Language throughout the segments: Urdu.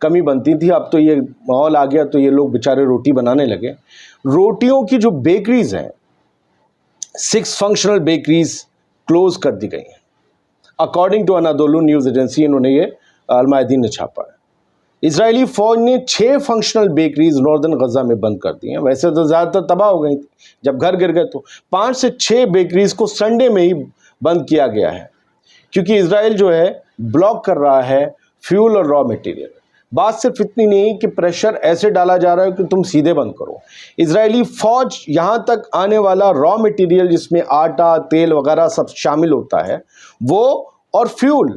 کمی بنتی تھی، اب تو یہ ماحول آ گیا تو یہ لوگ بیچارے روٹی بنانے لگے. روٹیوں کی جو بیکریز ہیں 6 فنکشنل بیکریز کلوز کر دی گئی ہیں. According to Anadolu news agency انہوں نے یہ المایدین نے چھاپا ہے. اسرائیلی فوج نے 6 فنکشنل بیکریز ناردرن غزہ میں بند کر دی ہیں. ویسے تو زیادہ تر تباہ ہو گئی تھی جب گھر گر گئے، تو 5 سے 6 بیکریز کو سنڈے میں ہی بند کیا گیا ہے، کیونکہ اسرائیل جو ہے بلاک کر رہا ہے فیول اور را مٹیریل. بات صرف اتنی نہیں کہ پریشر ایسے ڈالا جا رہا ہے کہ تم سیدھے بند کرو. اسرائیلی فوج یہاں تک آنے والا را مٹیریل جس میں آٹا، تیل وغیرہ سب شامل ہوتا ہے، وہ اور فیول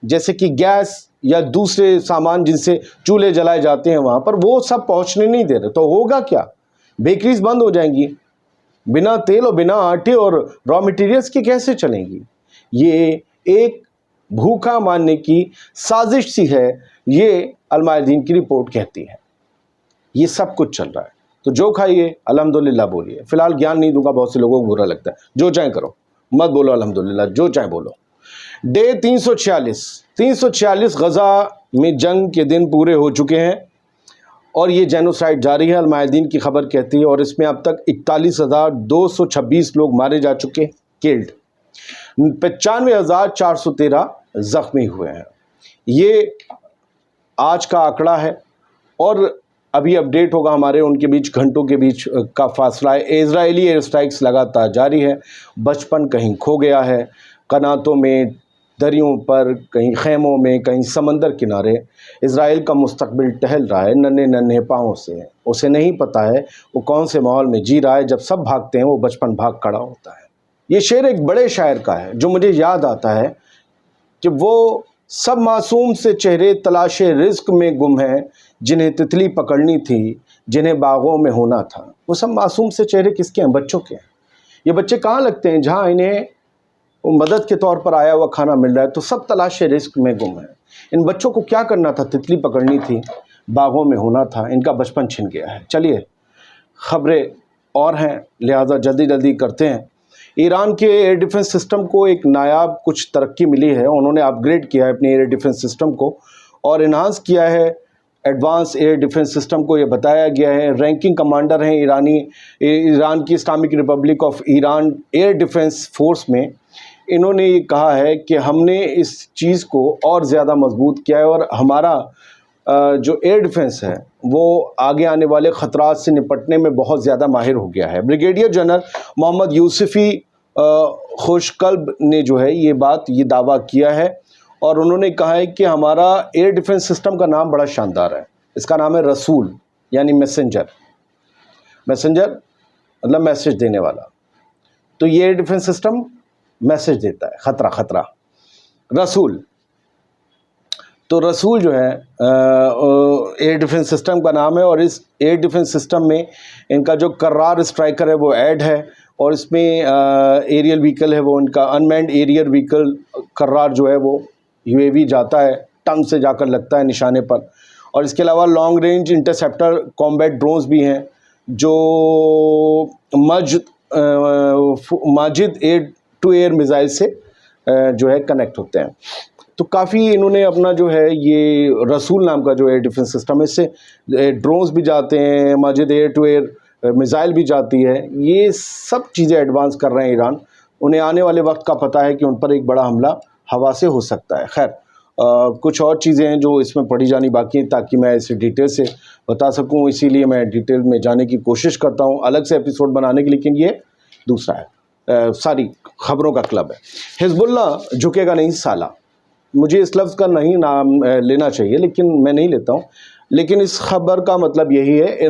جیسے کہ گیس یا دوسرے سامان جن سے چولہے جلائے جاتے ہیں وہاں پر، وہ سب پہنچنے نہیں دے رہے. تو ہوگا کیا؟ بیکریز بند ہو جائیں گی. بنا تیل اور بنا آٹے اور را مٹیریلز کے کیسے چلیں گی؟ یہ ایک بھوکا مارنے کی سازش سی ہے، یہ المایدین کی رپورٹ کہتی ہے. یہ سب کچھ چل رہا ہے. تو جو کھائیے الحمدللہ بولیے. فی الحال گیان نہیں دوں گا، بہت سے لوگوں کو برا لگتا ہے. جو چاہیں کرو، مت بولو الحمدللہ، جو چاہیں بولو. ڈے 346 غزہ میں جنگ کے دن پورے ہو چکے ہیں اور یہ جینوسائیڈ جاری ہے. المایدین کی خبر کہتی ہے، اور اس میں اب تک 41,226 لوگ مارے جا چکے، کلڈ. 95,413 زخمی ہوئے ہیں. یہ آج کا آنکڑا ہے، اور ابھی اپڈیٹ ہوگا ہمارے ان کے بیچ، گھنٹوں کے بیچ کا فاصلہ ہے. اسرائیلی ایئر اسٹرائکس لگاتار جاری ہے. بچپن کہیں کھو گیا ہے، قناتوں میں، دریوں پر، کہیں خیموں میں، کہیں سمندر کنارے. اسرائیل کا مستقبل ٹہل رہا ہے ننھے ننھے پاؤں سے. اسے نہیں پتا ہے وہ کون سے ماحول میں جی رہا ہے. جب سب بھاگتے ہیں وہ بچپن بھاگ کھڑا ہوتا ہے. یہ شعر ایک بڑے شاعر کا ہے جو مجھے یاد آتا ہے کہ وہ سب معصوم سے چہرے تلاش رزق میں گم ہیں، جنہیں تتلی پکڑنی تھی، جنہیں باغوں میں ہونا تھا. وہ سب معصوم سے چہرے کس کے ہیں؟ بچوں کے ہیں. یہ بچے کہاں لگتے ہیں جہاں انہیں مدد کے طور پر آیا ہوا کھانا مل رہا ہے. تو سب تلاش رزق میں گم ہیں. ان بچوں کو کیا کرنا تھا؟ تتلی پکڑنی تھی، باغوں میں ہونا تھا. ان کا بچپن چھن گیا ہے. چلیے خبریں اور ہیں، لہٰذا جلدی جلدی کرتے ہیں. ایران کے ایئر ڈیفنس سسٹم کو ایک نایاب کچھ ترقی ملی ہے. انہوں نے اپ گریڈ کیا ہے اپنے ایئر ڈیفنس سسٹم کو اور انہانس کیا ہے ایڈوانس ایئر ڈیفنس سسٹم کو. یہ بتایا گیا ہے. رینکنگ کمانڈر ہیں ایران کی Islamic republic of Iran air defence force میں. انہوں نے یہ کہا ہے کہ ہم نے اس چیز کو اور زیادہ مضبوط کیا ہے، اور ہمارا جو ایئر ڈیفنس ہے وہ آگے آنے والے خطرات سے نپٹنے میں بہت زیادہ ماہر ہو گیا ہے. بریگیڈیئر جنرل محمد یوسفی خوش قلب نے جو ہے یہ دعویٰ کیا ہے، اور انہوں نے کہا ہے کہ ہمارا ایئر ڈیفنس سسٹم کا نام بڑا شاندار ہے. اس کا نام ہے رسول، یعنی میسنجر مطلب میسج دینے والا. تو یہ ایئر ڈیفنس سسٹم میسج دیتا ہے، خطرہ رسول. تو رسول جو ہے ایئر ڈیفنس سسٹم کا نام ہے، اور اس ایئر ڈیفنس سسٹم میں ان کا جو کرار اسٹرائکر ہے وہ ایڈ ہے، اور اس میں ایریل ویکل ہے وہ ان کا انمینڈ ایریل ویکل کرار جو ہے وہ یو اے وی جاتا ہے، ٹنگ سے جا کر لگتا ہے نشانے پر. اور اس کے علاوہ long range interceptor combat drones بھی ہیں جو Majid air to air missile سے جو ہے کنیکٹ ہوتے ہیں. تو کافی انہوں نے اپنا جو ہے یہ رسول نام کا جو ایئر ڈیفنس سسٹم ہے، اس سے ڈرونز بھی جاتے ہیں، Majid air to air missile بھی جاتی ہے. یہ سب چیزیں ایڈوانس کر رہے ہیں ایران. انہیں آنے والے وقت کا پتہ ہے کہ ان پر ایک بڑا حملہ ہوا سے ہو سکتا ہے. خیر کچھ اور چیزیں ہیں جو اس میں پڑھی جانی باقی ہیں تاکہ میں اسے ڈیٹیل سے بتا سکوں، اسی لیے میں ڈیٹیل میں جانے کی کوشش کرتا ہوں الگ سے ایپیسوڈ بنانے کی. لیکن یہ دوسرا ہے، ساری خبروں کا کلب ہے. حزب اللہ جھکے گا نہیں سالہ. مجھے اس لفظ کا نہیں نام لینا چاہیے لیکن میں نہیں لیتا ہوں. لیکن اس خبر کا مطلب یہی ہے،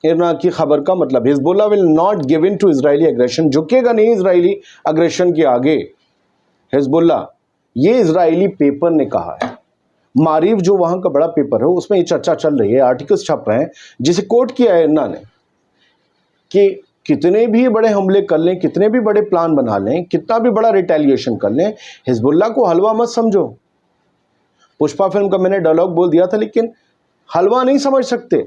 ارنا کی خبر کا مطلب Hezbollah will not give in to Israeli aggression. جھکے گا نہیں اسرائیلی اگریشن کے آگے. حزب اللہ، یہ اسرائیلی پیپر نے کہا ہے. معریف جو وہاں کا بڑا پیپر ہے اس میں یہ چرچا چل رہی ہے، آرٹیکلز چھپ رہے ہیں جسے کوٹ کیا ہے ارنا نے کہ کتنے بھی بڑے حملے کر لیں، کتنے بھی بڑے پلان بنا لیں، کتنا بھی بڑا ریٹیلیشن کر لیں، حزب اللہ کو حلوہ مت سمجھو. پشپا فلم کا میں نے ڈائلاگ بول دیا تھا، لیکن حلوہ نہیں سمجھ سکتے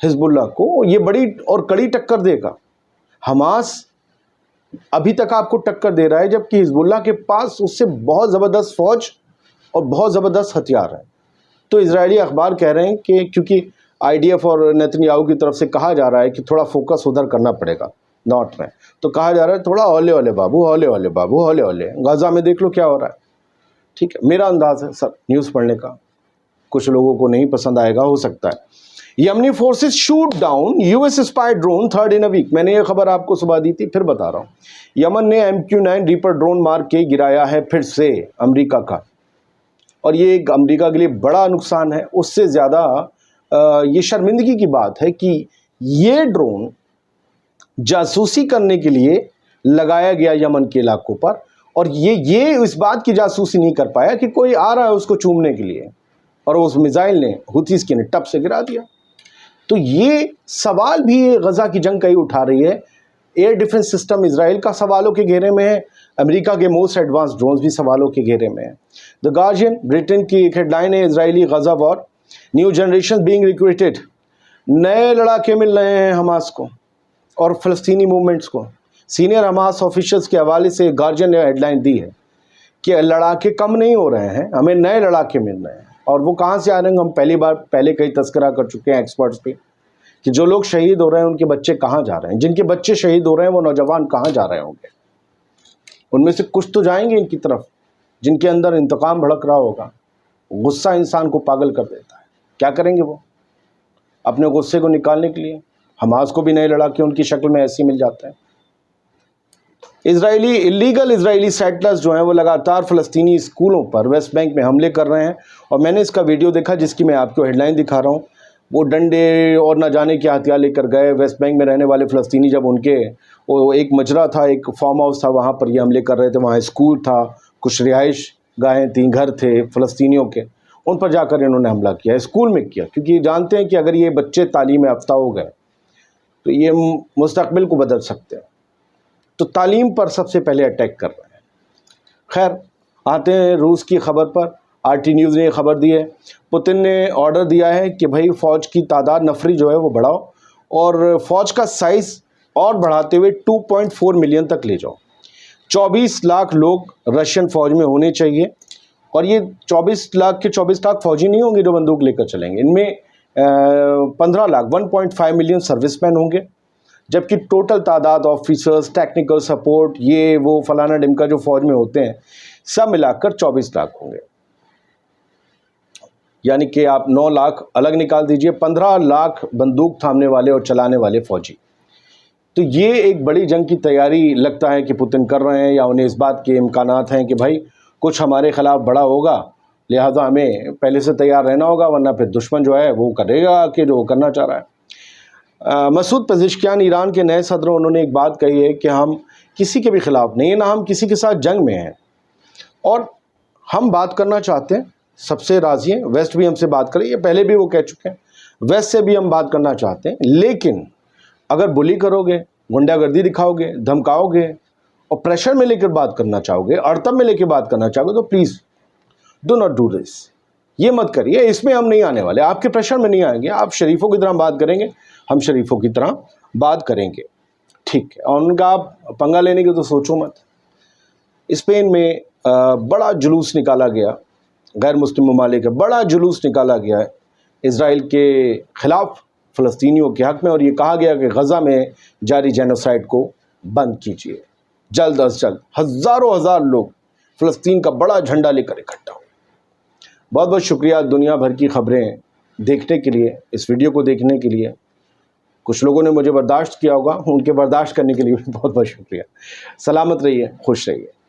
حزب اللہ کو. یہ بڑی اور کڑی ٹکر دے گا. حماس ابھی تک آپ کو ٹکر دے رہا ہے، جبکہ حزب اللہ کے پاس اس سے بہت زبردست فوج اور بہت زبردست ہتھیار ہے. تو اسرائیلی اخبار کہہ رہے ہیں کہ کیونکہ IDF اور نیتنیاہو کی طرف سے کہا جا رہا ہے کہ تھوڑا فوکس ادھر کرنا پڑے گا نارتھ میں، تو کہا جا رہا ہے تھوڑا ہولے ہولے بابو، ہولے ہولے بابو، ہولے ہولے۔ غزہ میں دیکھ لو کیا ہو رہا ہے، ٹھیک ہے۔ میرا انداز ہے سر نیوز پڑھنے کا، کچھ لوگوں کو نہیں پسند آئے گا، ہو سکتا ہے۔ یمنی forces shoot down US spy drone third in a week. میں نے یہ خبر آپ کو صبح دی تھی، پھر بتا رہا ہوں۔ یمن نے MQ-9 ریپر ڈرون مار کے گرایا ہے پھر سے امریکہ کا، اور یہ ایک امریکہ کے لیے بڑا نقصان ہے۔ اس سے زیادہ یہ شرمندگی کی بات ہے کہ یہ ڈرون جاسوسی کرنے کے لیے لگایا گیا یمن کے علاقوں پر، اور یہ اس بات کی جاسوسی نہیں کر پایا کہ کوئی آ رہا ہے اس کو چومنے کے لیے، اور اس میزائل نے ہوتیز کے نے ٹپ سے گرا دیا۔ تو یہ سوال بھی غزہ کی جنگ کا ہی اٹھا رہی ہے۔ ایئر ڈیفنس سسٹم اسرائیل کا سوالوں کے گھیرے میں ہے، امریکہ کے موسٹ ایڈوانس ڈرونز بھی سوالوں کے گھیرے میں ہیں۔ دی گارڈین برٹن کی ایک ہیڈ لائن ہے، اسرائیلی غزہ وار، نیو جنریشن بینگ ریکروٹڈ۔ نئے لڑاکے مل رہے ہیں حماس کو اور فلسطینی موومنٹس کو۔ سینئر حماس آفیشلز کے حوالے سے گارڈین نے ہیڈ لائن دی ہے کہ لڑاکے کم نہیں ہو رہے ہیں، ہمیں نئے لڑاکے مل رہے ہیں۔ اور وہ کہاں سے آ رہے ہیں؟ ہم پہلے کئی تذکرہ کر چکے ہیں ایکسپرٹس پہ کہ جو لوگ شہید ہو رہے ہیں ان کے بچے کہاں جا رہے ہیں، جن کے بچے شہید ہو رہے ہیں وہ نوجوان کہاں جا رہے ہوں گے؟ ان میں سے کچھ تو جائیں گے ان کی طرف جن کے اندر انتقام بھڑک رہا ہوگا۔ غصہ انسان کو پاگل کر دیتا ہے، کیا کریں گے وہ اپنے غصے کو نکالنے کے لیے؟ حماس کو بھی نئے لڑاکے ان کی شکل میں ایسے مل جاتے ہیں۔ اللیگل اسرائیلی سیٹلرز جو ہیں وہ لگاتار فلسطینی اسکولوں پر ویسٹ بینک میں حملے کر رہے ہیں، اور میں نے اس کا ویڈیو دیکھا جس کی میں آپ کو ہیڈ لائن دکھا رہا ہوں۔ وہ ڈنڈے اور نہ جانے کے ہتھیار لے کر گئے ویسٹ بینک میں رہنے والے فلسطینی، جب ان کے وہ ایک مجرا تھا، ایک فارم ہاؤس تھا، وہاں پر یہ حملے کر رہے تھے۔ وہاں اسکول تھا، کچھ رہائش گاہیں تھیں، گھر تھے فلسطینیوں کے، ان پر جا کر انہوں نے حملہ کیا، اسکول میں کیا، کیونکہ یہ جانتے ہیں کہ اگر یہ بچے تعلیم یافتہ ہو گئے تو یہ مستقبل کو بدل سکتے ہیں، تو تعلیم پر سب سے پہلے اٹیک کر رہے ہیں۔ خیر، آتے ہیں روس کی خبر پر۔ RT نیوز نے یہ خبر دی ہے، پوتن نے آرڈر دیا ہے کہ بھائی فوج کی تعداد نفری جو ہے وہ بڑھاؤ، اور فوج کا سائز اور بڑھاتے ہوئے 2.4 ملین تک لے جاؤ۔ 24 لاکھ لوگ رشین فوج میں ہونے چاہیے، اور یہ 24 لاکھ کے 24 لاکھ فوجی نہیں ہوں گے جو بندوق لے کر چلیں گے، ان میں 15 لاکھ 1.5 ملین سروس مین ہوں گے، جبکہ ٹوٹل تعداد آفیسرز، ٹیکنیکل سپورٹ، یہ وہ فلانا ڈمکا جو فوج میں ہوتے ہیں سب ملا کر 24 لاکھ ہوں گے۔ یعنی کہ آپ 9 لاکھ الگ نکال دیجئے، 15 لاکھ بندوق تھامنے والے اور چلانے والے فوجی۔ تو یہ ایک بڑی جنگ کی تیاری لگتا ہے کہ پوتن کر رہے ہیں، یا انہیں اس بات کے امکانات ہیں کہ بھائی کچھ ہمارے خلاف بڑا ہوگا، لہٰذا ہمیں پہلے سے تیار رہنا ہوگا، ورنہ پھر دشمن جو ہے وہ کرے گا کہ جو وہ کرنا چاہ رہا ہے۔ مسعود پزشکیان ایران کے نئے صدر، انہوں نے ایک بات کہی ہے کہ ہم کسی کے بھی خلاف نہیں ہیں، نہ ہم کسی کے ساتھ جنگ میں ہیں، اور ہم بات کرنا چاہتے ہیں، سب سے راضی ہیں، ویسٹ بھی ہم سے بات کرے، یہ پہلے بھی وہ کہہ چکے ہیں، ویسٹ سے بھی ہم بات کرنا چاہتے ہیں، لیکن اگر بلی کرو گے، گنڈا گردی دکھاؤ گے، دھمکاؤ گے، اور پریشر میں لے کر بات کرنا چاہو گے، اڑتب میں لے کے بات کرنا چاہو گے، تو please do not do this, یہ مت کریے، اس میں ہم نہیں آنے والے، آپ کے پریشر میں نہیں آئیں گے، آپ شریفوں کی طرح بات کریں گے، ہم شریفوں کی طرح بات کریں گے، ٹھیک ہے۔ اور ان کا آپ پنگا لینے کی تو سوچو مت۔ اسپین میں بڑا جلوس نکالا گیا، غیر مسلم ممالک کا بڑا جلوس نکالا گیا ہے اسرائیل کے خلاف، فلسطینیوں کے حق میں، اور یہ کہا گیا کہ غزہ میں جاری جینوسائیڈ کو بند کیجیے جلد از جلد۔ ہزاروں ہزار لوگ فلسطین کا بڑا جھنڈا لے کر اکٹھا ہوئے۔ بہت بہت شکریہ دنیا بھر کی خبریں دیکھنے کے لیے، اس ویڈیو کو دیکھنے کے لیے۔ کچھ لوگوں نے مجھے برداشت کیا ہوگا، ان کے برداشت کرنے کے لیے بھی بہت بہت شکریہ۔ سلامت رہیے، خوش رہیے۔